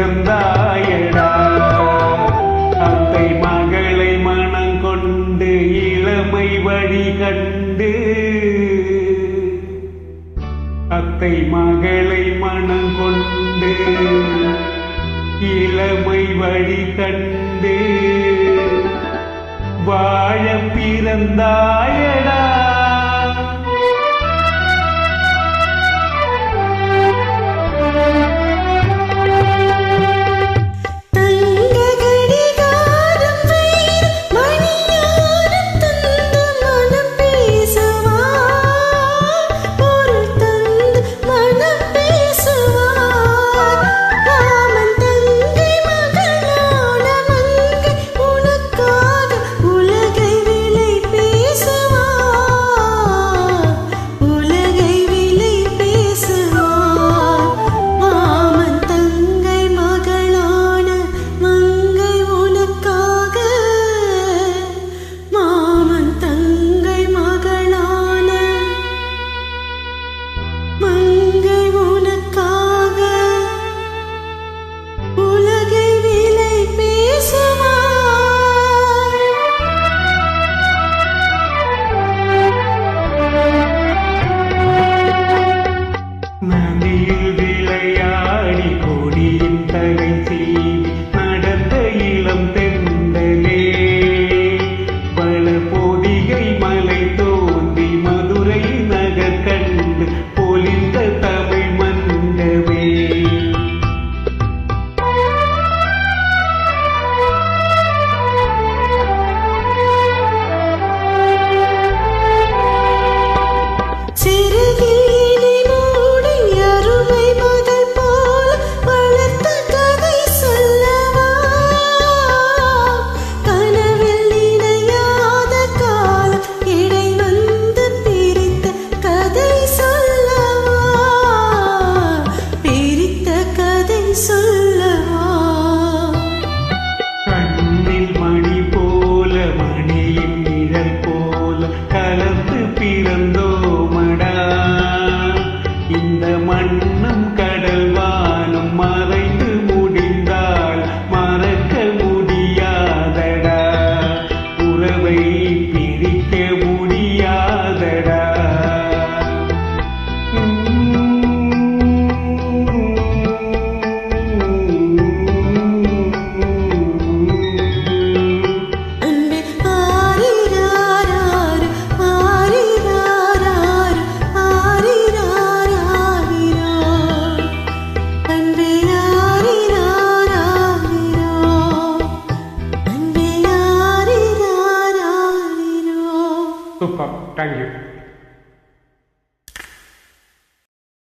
பிறந்தாயடா. அத்தை மகளை மனம் கொண்டு இளமை வழி கண்டு, அத்தை மகளை மனம் கொண்டு இளமை வழி கண்டு வாழ பிறந்தாயடா. நதியில் விளையாடி கொடியின் தலை சீவி நடந்த இளம் தென்றலே, பல பொதிகை மலை தோன்றி மதுரை நகர் கண்டு பொலிந்த தமிழ் மண்டவே. கண்ணில் மணி போல மணியின் நிழல் போல கலந்து பிறந்தோமடா. இந்த மண்ணும் கடல் வானும் மறைந்து முடிந்தால் மறக்க முடியாதடா. உறவை பிரிக்க முடியாதடா. Super, thank you.